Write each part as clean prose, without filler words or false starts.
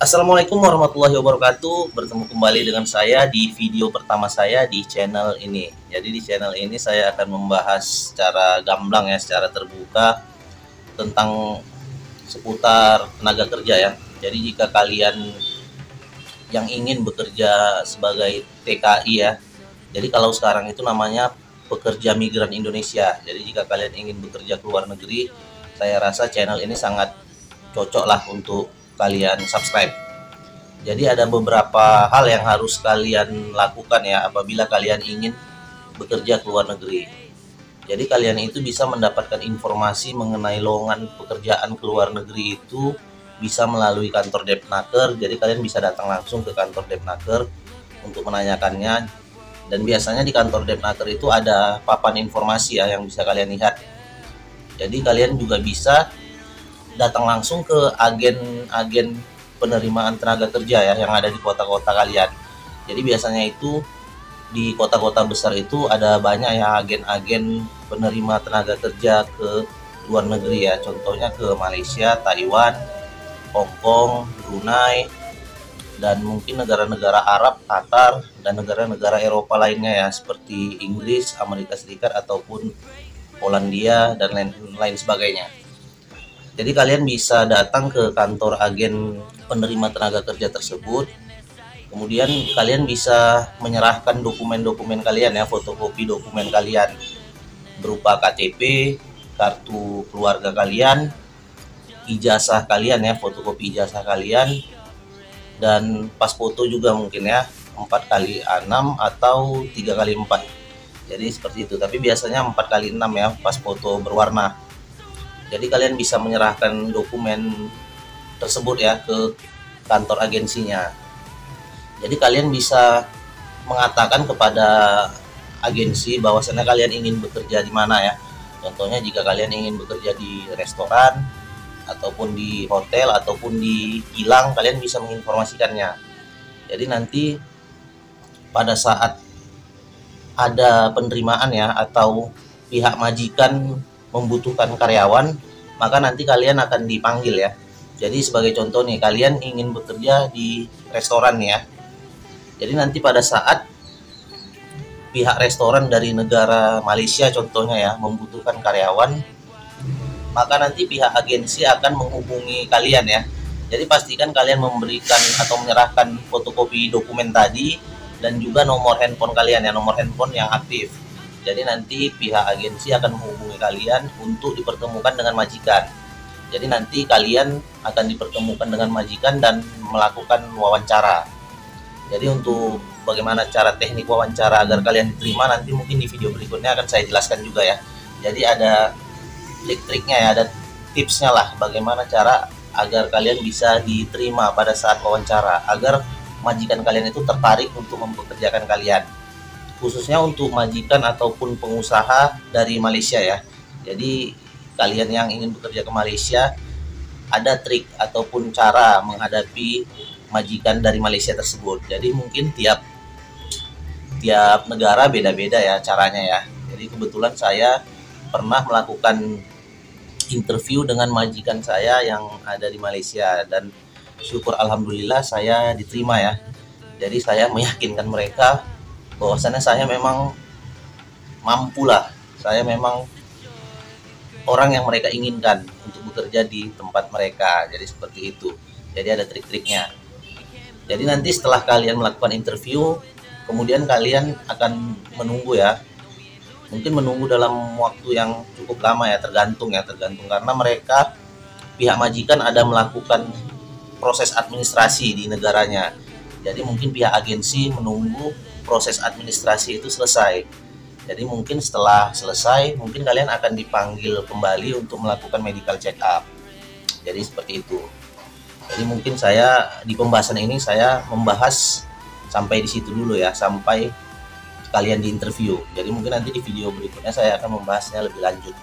Assalamualaikum warahmatullahi wabarakatuh. Bertemu kembali dengan saya di video pertama saya di channel ini. Jadi di channel ini saya akan membahas secara gamblang ya, secara terbuka tentang seputar tenaga kerja ya. Jadi jika kalian yang ingin bekerja sebagai TKI ya. Jadi kalau sekarang itu namanya pekerja migran Indonesia. Jadi jika kalian ingin bekerja ke luar negeri, saya rasa channel ini sangat cocok lah untuk kalian subscribe. Jadi ada beberapa hal yang harus kalian lakukan ya apabila kalian ingin bekerja ke luar negeri. Jadi kalian itu bisa mendapatkan informasi mengenai lowongan pekerjaan ke luar negeri itu bisa melalui kantor Depnaker. Jadi kalian bisa datang langsung ke kantor Depnaker untuk menanyakannya. Dan biasanya di kantor Depnaker itu ada papan informasi ya yang bisa kalian lihat. Jadi kalian juga bisa datang langsung ke agen-agen penerimaan tenaga kerja ya yang ada di kota-kota kalian. Jadi biasanya itu di kota-kota besar itu ada banyak ya agen-agen penerima tenaga kerja ke luar negeri ya. Contohnya ke Malaysia, Taiwan, Hong Kong, Brunei, dan mungkin negara-negara Arab, Qatar, dan negara-negara Eropa lainnya ya seperti Inggris, Amerika Serikat ataupun Polandia dan lain sebagainya. Jadi kalian bisa datang ke kantor agen penerima tenaga kerja tersebut. Kemudian kalian bisa menyerahkan dokumen-dokumen kalian ya, fotokopi dokumen kalian berupa KTP, kartu keluarga kalian, ijazah kalian ya, fotokopi ijazah kalian, dan pas foto juga mungkin ya 4x6 atau 3x4. Jadi seperti itu, tapi biasanya 4x6 ya pas foto berwarna. Jadi kalian bisa menyerahkan dokumen tersebut ya ke kantor agensinya. Jadi kalian bisa mengatakan kepada agensi bahwasannya kalian ingin bekerja di mana ya. Contohnya jika kalian ingin bekerja di restoran ataupun di hotel ataupun di kilang, kalian bisa menginformasikannya. Jadi nanti pada saat ada penerimaan ya atau pihak majikan membutuhkan karyawan, maka nanti kalian akan dipanggil ya. Jadi sebagai contoh nih, kalian ingin bekerja di restoran ya. Jadi nanti pada saat pihak restoran dari negara Malaysia contohnya ya membutuhkan karyawan, maka nanti pihak agensi akan menghubungi kalian ya. Jadi pastikan kalian memberikan atau menyerahkan fotokopi dokumen tadi dan juga nomor handphone kalian ya, nomor handphone yang aktif. Jadi nanti pihak agensi akan menghubungi kalian untuk dipertemukan dengan majikan. Jadi nanti kalian akan dipertemukan dengan majikan dan melakukan wawancara. Jadi untuk bagaimana cara teknik wawancara agar kalian diterima nanti mungkin di video berikutnya akan saya jelaskan juga ya. Jadi ada trik-triknya ya, ada tipsnya lah bagaimana cara agar kalian bisa diterima pada saat wawancara, agar majikan kalian itu tertarik untuk mempekerjakan kalian. Khususnya untuk majikan ataupun pengusaha dari Malaysia ya. Jadi kalian yang ingin bekerja ke Malaysia, ada trik ataupun cara menghadapi majikan dari Malaysia tersebut. Jadi mungkin tiap negara beda-beda ya caranya ya. Jadi kebetulan saya pernah melakukan interview dengan majikan saya yang ada di Malaysia dan syukur alhamdulillah saya diterima ya. Jadi saya meyakinkan mereka bahwasannya saya memang mampu lah. Saya memang orang yang mereka inginkan untuk bekerja di tempat mereka. Jadi seperti itu. Jadi ada trik-triknya. Jadi nanti setelah kalian melakukan interview, kemudian kalian akan menunggu ya. Mungkin menunggu dalam waktu yang cukup lama ya, tergantung karena mereka pihak majikan ada melakukan proses administrasi di negaranya. Jadi mungkin pihak agensi menunggu proses administrasi itu selesai. Jadi mungkin setelah selesai, mungkin kalian akan dipanggil kembali untuk melakukan medical check up. Jadi seperti itu. Jadi mungkin saya di pembahasan ini saya membahas sampai di situ dulu ya, sampai kalian di interview. Jadi mungkin nanti di video berikutnya saya akan membahasnya lebih lanjut.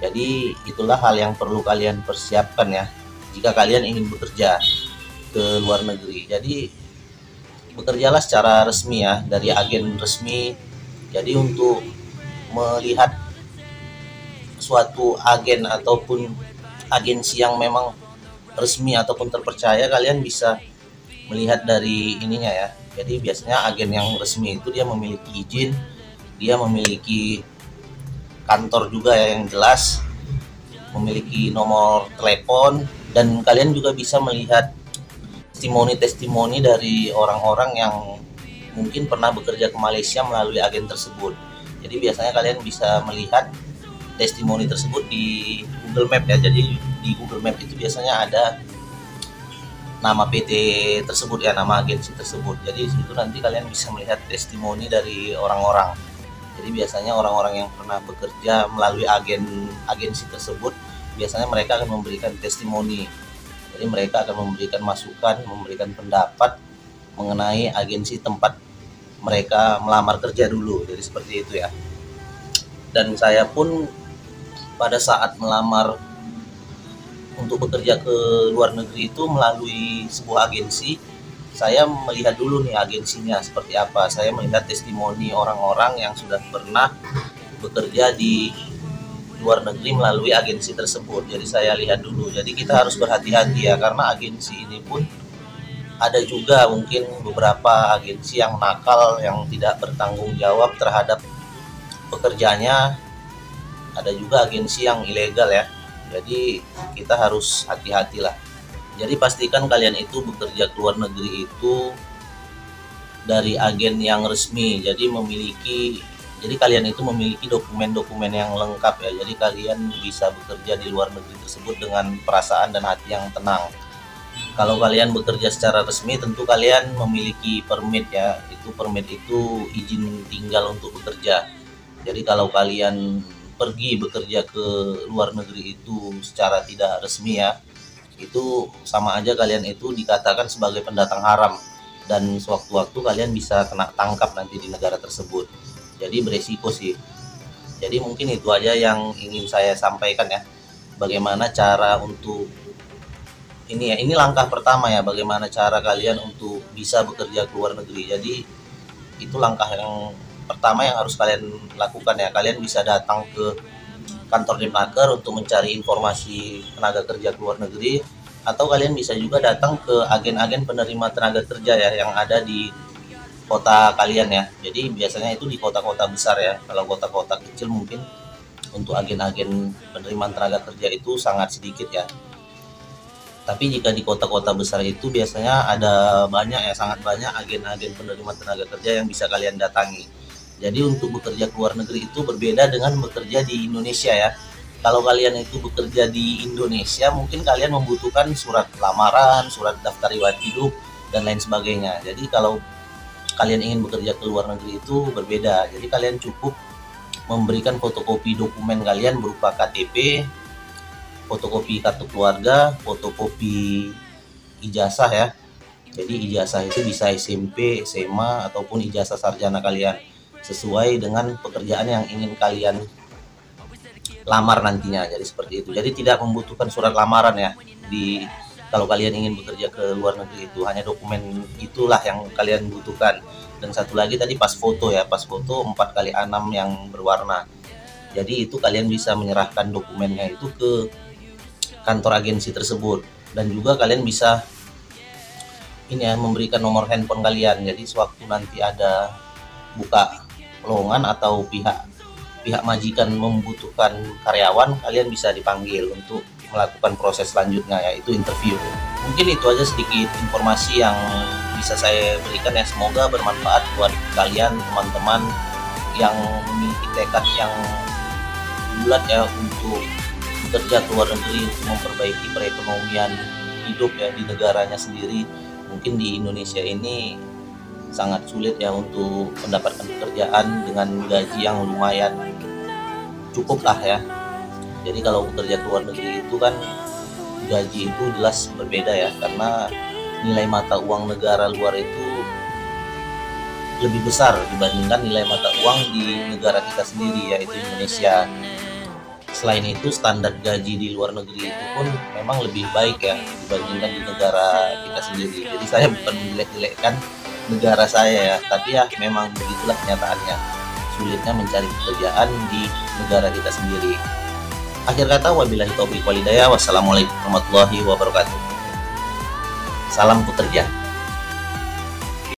Jadi itulah hal yang perlu kalian persiapkan ya jika kalian ingin bekerja ke luar negeri. Jadi bekerjalah secara resmi ya dari agen resmi. Jadi untuk melihat suatu agen ataupun agensi yang memang resmi ataupun terpercaya, kalian bisa melihat dari ininya ya. Jadi biasanya agen yang resmi itu dia memiliki izin, dia memiliki kantor juga ya yang jelas, memiliki nomor telepon, dan kalian juga bisa melihat testimoni-testimoni dari orang-orang yang mungkin pernah bekerja ke Malaysia melalui agen tersebut. Jadi biasanya kalian bisa melihat testimoni tersebut di Google Map ya. Jadi di Google Map itu biasanya ada nama PT tersebut ya, nama agensi tersebut. Jadi itu nanti kalian bisa melihat testimoni dari orang-orang. Jadi biasanya orang-orang yang pernah bekerja melalui agensi tersebut, biasanya mereka akan memberikan testimoni. Jadi mereka akan memberikan masukan, memberikan pendapat mengenai agensi tempat mereka melamar kerja dulu. Jadi seperti itu ya. Dan saya pun pada saat melamar untuk bekerja ke luar negeri itu melalui sebuah agensi, saya melihat dulu nih agensinya seperti apa. Saya melihat testimoni orang-orang yang sudah pernah bekerja di luar negeri melalui agensi tersebut. Jadi saya lihat dulu. Jadi kita harus berhati-hati ya, karena agensi ini pun ada juga mungkin beberapa agensi yang nakal, yang tidak bertanggung jawab terhadap pekerjaannya. Ada juga agensi yang ilegal ya. Jadi kita harus hati-hatilah. Jadi pastikan kalian itu bekerja ke luar negeri itu dari agen yang resmi. Jadi kalian itu memiliki dokumen-dokumen yang lengkap ya. Jadi kalian bisa bekerja di luar negeri tersebut dengan perasaan dan hati yang tenang. Kalau kalian bekerja secara resmi, tentu kalian memiliki permit ya. Permit itu izin tinggal untuk bekerja. Jadi kalau kalian pergi bekerja ke luar negeri itu secara tidak resmi ya, itu sama aja kalian itu dikatakan sebagai pendatang haram, dan sewaktu-waktu kalian bisa kena tangkap nanti di negara tersebut. Jadi beresiko sih. Jadi mungkin itu aja yang ingin saya sampaikan ya, bagaimana cara untuk ini langkah pertama ya, bagaimana cara kalian untuk bisa bekerja ke luar negeri. Jadi itu langkah yang pertama yang harus kalian lakukan ya. Kalian bisa datang ke kantor Depnaker untuk mencari informasi tenaga kerja ke luar negeri, atau kalian bisa juga datang ke agen-agen penerima tenaga kerja ya yang ada di kota kalian ya. Jadi biasanya itu di kota-kota besar ya. Kalau kota-kota kecil mungkin untuk agen-agen penerimaan tenaga kerja itu sangat sedikit ya. Tapi jika di kota-kota besar itu biasanya ada banyak ya, sangat banyak agen-agen penerima tenaga kerja yang bisa kalian datangi. Jadi untuk bekerja ke luar negeri itu berbeda dengan bekerja di Indonesia ya. Kalau kalian itu bekerja di Indonesia, mungkin kalian membutuhkan surat lamaran, surat daftar riwayat hidup, dan lain sebagainya. Jadi kalau kalian ingin bekerja ke luar negeri itu berbeda. Jadi kalian cukup memberikan fotokopi dokumen kalian berupa KTP, fotokopi kartu keluarga, fotokopi ijazah ya. Jadi ijazah itu bisa SMP, SMA, ataupun ijazah sarjana kalian, sesuai dengan pekerjaan yang ingin kalian lamar nantinya. Jadi seperti itu. Jadi tidak membutuhkan surat lamaran ya kalau kalian ingin bekerja ke luar negeri, itu hanya dokumen itulah yang kalian butuhkan. Dan satu lagi tadi pas foto ya, pas foto 4x6 yang berwarna. Jadi itu kalian bisa menyerahkan dokumennya itu ke kantor agensi tersebut, dan juga kalian bisa memberikan nomor handphone kalian. Jadi sewaktu nanti ada buka lowongan atau pihak majikan membutuhkan karyawan, kalian bisa dipanggil untuk melakukan proses selanjutnya, yaitu interview. Mungkin itu aja sedikit informasi yang bisa saya berikan ya. Semoga bermanfaat buat kalian teman-teman yang memiliki tekad yang bulat ya untuk bekerja ke luar negeri, untuk memperbaiki perekonomian hidup ya di negaranya sendiri. Mungkin di Indonesia ini sangat sulit ya untuk mendapatkan pekerjaan dengan gaji yang lumayan cukup lah ya. Jadi kalau bekerja ke luar negeri itu kan gaji itu jelas berbeda ya, karena nilai mata uang negara luar itu lebih besar dibandingkan nilai mata uang di negara kita sendiri, yaitu Indonesia. Selain itu, standar gaji di luar negeri itu pun memang lebih baik ya dibandingkan di negara kita sendiri. Jadi saya bukan menjelek-jelekkan negara saya ya, tapi ya memang begitulah kenyataannya, sulitnya mencari pekerjaan di negara kita sendiri. Akhir kata, wabillahi taufiq walhidayah. Wassalamualaikum warahmatullahi wabarakatuh. Salam pekerja.